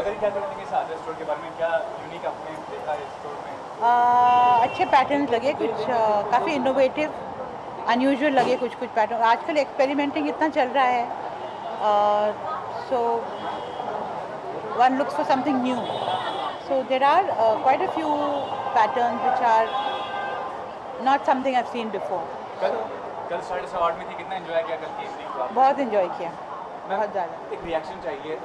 बताइए क्या कहते हैं साजा स्टोर के बारे में, क्या यूनिक आपने देखा है स्टोर में? अच्छे पैटर्न्स लगे, कुछ काफ़ी इनोवेटिव अनयूजुअल लगे कुछ पैटर्न। आजकल एक्सपेरिमेंटिंग इतना चल रहा है, so one looks for something new, so there are quite a few patterns which are not something I have seen before. कल साढ़े अवार्ड में थी, कितना एंजॉय किया कल की इवनिंग को? बहुत इन्जॉय किया, बहुत ज़्यादा। एक रिएक्शन चाहिए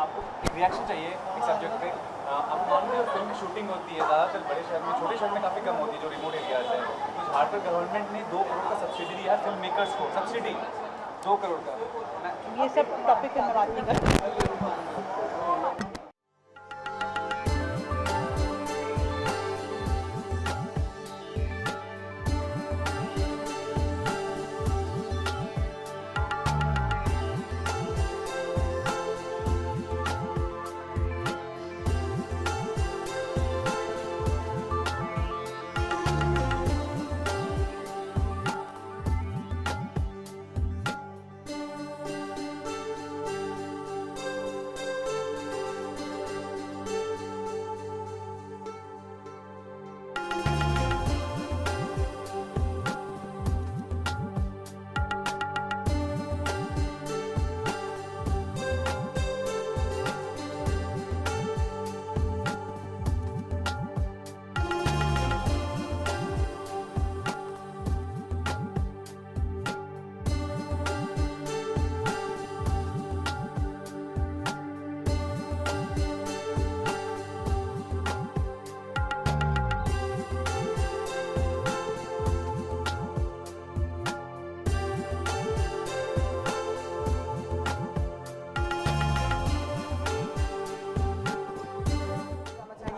आपको, एक रिएक्शन चाहिए एक सब्जेक्ट पे। आप मानते हो फिल्म की शूटिंग होती है ज़्यादातर बड़े शहर में, छोटे शहर में काफ़ी कम होती है जो रिमोट एरियाज है। तो झारखंड गवर्नमेंट ने 2 करोड़ का सब्सिडी दिया फिल्म मेकर्स को, सब्सिडी 2 करोड़ का। ये सब टॉपिक में बात नहीं करती।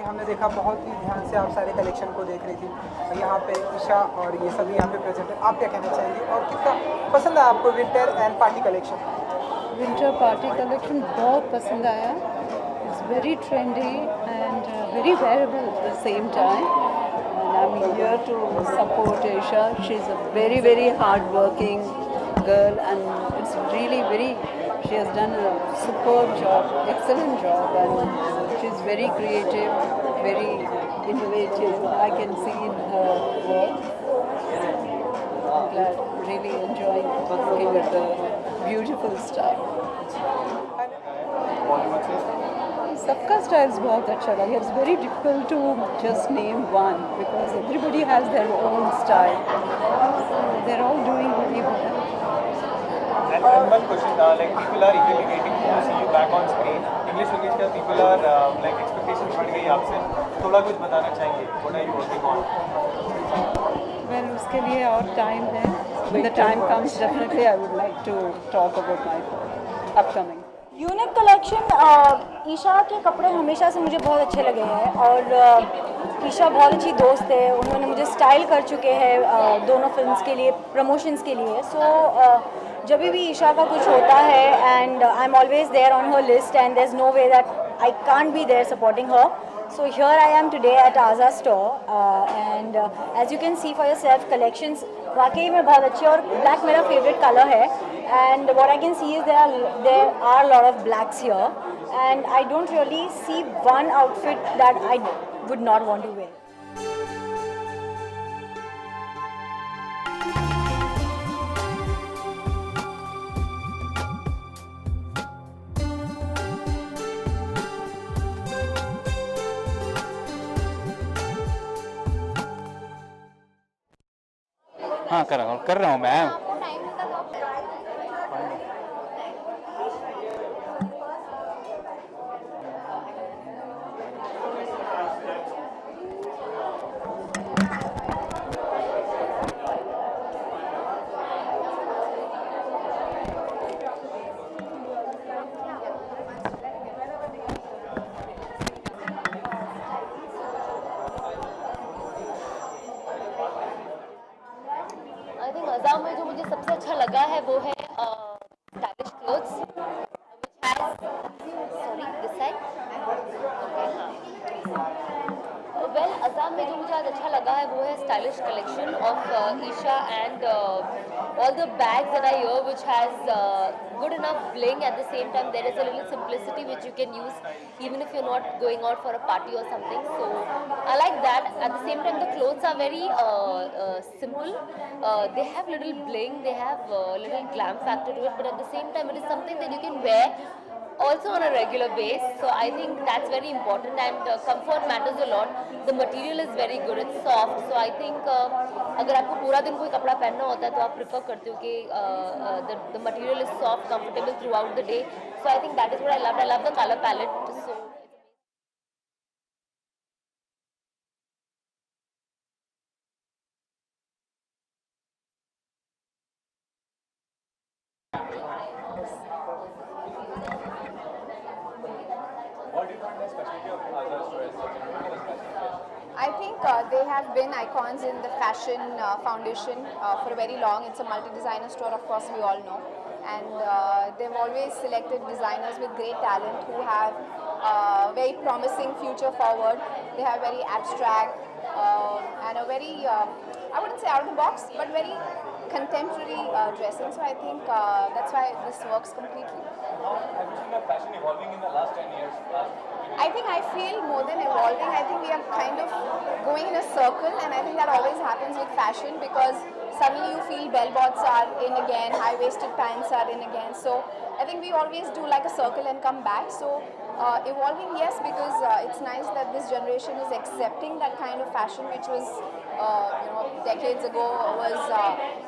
हमने देखा बहुत ही ध्यान से आप सारे कलेक्शन को देख रही थी। यहाँ पे ईशा और ये सभी यहाँ पे प्रेजेंट है, आप क्या कहना चाहेंगे और कितना पसंद आया आपको winter and party collection? Winter party collection बहुत पसंद आया। It's very trendy and very wearable at the same time, and I am here to support Isha. She is a very hard working girl, and it's really she has done a superb job, excellent job, and she's very creative, very innovative. I can see in her work. I'm glad, really enjoying working with the beautiful style. सबका styles बहुत अच्छा लगा। It's very difficult to just name one because everybody has their own style, they are all doing very well. And one question, like people are eagerly waiting to see you back on screen. English language का people are like expectations बढ़ गई आपसे, थोड़ा कुछ बताना चाहेंगे? What are you working on? Well, उसके लिए और टाइम है. When the time comes, definitely I would like to talk about my upcoming. Unique collection, Isha के कपड़े हमेशा से मुझे बहुत अच्छे लगे हैं और ईशा बहुत अच्छी दोस्त है. उन्होंने मुझे स्टाइल कर चुके हैं दोनों फिल्म्स के लिए, प्रमोशंस के लिए. सो जब भी ईशा का कुछ होता है and I am always there on her list and there is no way that I can't be there supporting her. So here I am today at Aza store and as you can see for yourself, collections वाकई में बहुत अच्छे, और black मेरा favorite color है. And what I can see is there are a lot of blacks here, and I don't really see one outfit that I would not want to wear. हाँ कर रहा हूँ मैं. आई थिंक अज़ा में जो मुझे आज़ाद में जो मुझे आज अच्छा लगा है वो है stylish collection of Isha and all the bags that I wear which has good enough bling. At the same time there is a little simplicity which you can use even if you're not going out for a party or something, so I like that. At the same time the clothes are very simple. They have little bling, they have little glam factor to it, but at the same time it is something that you can wear also on a regular base, so I think that's very important. And comfort matters a lot. The material is very good, it's soft, so I think अगर आपको पूरा दिन कोई कपड़ा पहनना होता है तो आप प्रिफर करते हो कि the material is soft, comfortable throughout the day, so I think that is what I loved. I love the color palette, so What do you find the specialty of Azhar's choice? What is special? I think they have been icons in the fashion foundation for a very long. It's a multi-designer store, of course, we all know. And they've always selected designers with great talent who have very promising future forward. They have very abstract and a very, I wouldn't say out of the box, but very contemporary dressing. So I think that's why this works completely. How have you seen the fashion evolving in the last 10 years? I think I feel more than evolving, I think we are kind of going in a circle, and I think that always happens with fashion because suddenly you feel bell bottoms are in again, high-waisted pants are in again. So I think we always do like a circle and come back. So evolving, yes, because it's nice that this generation is accepting that kind of fashion which was decades ago was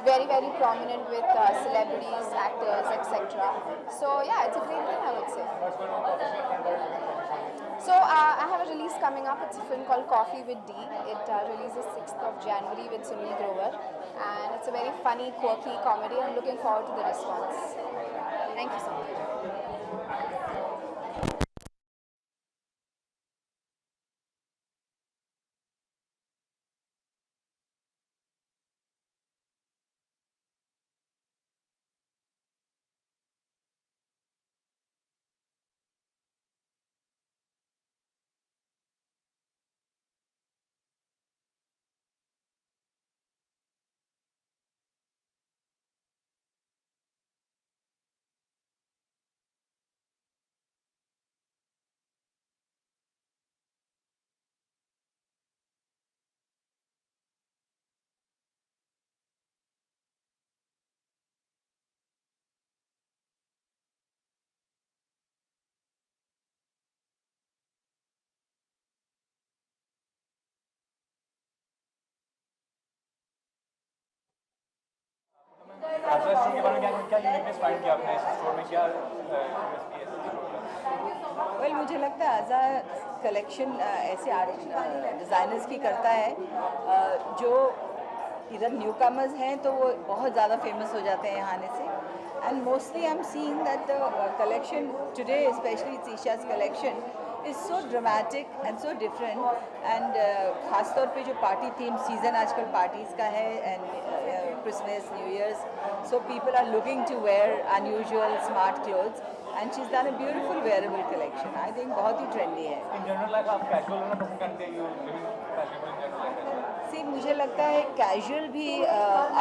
very, very prominent with celebrities, actors, etc. So yeah, it's a great thing, I would say. What's going on professional front or professional? So I have a release coming up. It's a film called Coffee with D. It releases 6th of January with Sunil Grover, and it's a very funny, quirky comedy. I'm looking forward to the response. Thank you so much. Azhar store के बारे में क्या uniqueness find किया आपने इस store में, क्या USP है इस स्टोर का? वेल मुझे लगता है आज़ाद कलेक्शन ऐसे आर्ट डिज़ाइनर्स की करता है जो इधर न्यू कमर्स हैं तो वो बहुत ज़्यादा फेमस हो जाते हैं यहाँ आने से. And mostly I am seeing that the collection today specially it's Isha's collection is so dramatic and so different. And ख़ास तौर पे जो पार्टी थीम सीज़न आजकल पार्टीज़ का है and Christmas New Year's, so people are looking to wear unusual smart clothes and she is done a beautiful wearable collection. I think बहुत ही trendy है. इन जनरल लाइफ आप casual होना पसंद करते हैं, you living fashionable in general life? See मुझे लगता है कैजुअल भी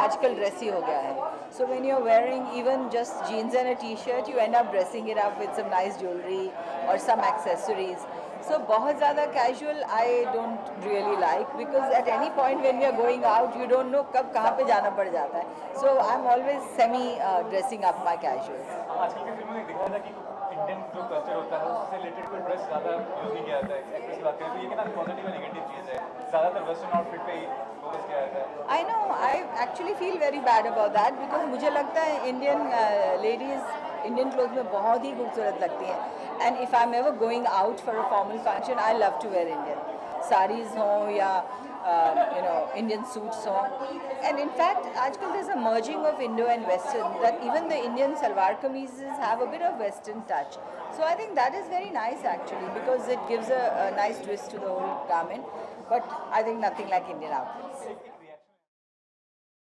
आजकल ड्रेसी हो गया है. So when you are wearing even just jeans and a T shirt you end up dressing it up with some nice jewellery और some accessories. So बहुत ज़्यादा casual I don't really like because at any point when we are going out you don't know कब कहाँ पे जाना पड़ जाता है. So I'm always semi dressing up my casuals. आजकल की फिल्मों में दिखाया था कि इंडियन जो कल्चर होता है उससे रिलेटेड कोई ड्रेस ज़्यादा यूज़ नहीं किया जाता है. एक्ट्रेस की बात करें तो ये कितना पॉजिटिव और नेगेटिव चीज़ है, ज़्यादातर वेस्टर्न आउटफिट पे ही फोकस किया जाता है. I know I actually feel very bad about that because मुझे लगता है Indian ladies Indian clothes में बहुत ही खूबसूरत लगती हैं. And if I'm ever going out for a formal function, I love to wear Indian sarees हों या Indian suits हों. And in fact, आजकल there's a merging of Indo and Western that even the Indian salwar kameezes have a bit of Western touch. So I think that is very nice actually because it gives a nice twist to the whole garment. But I think nothing like Indian outfits.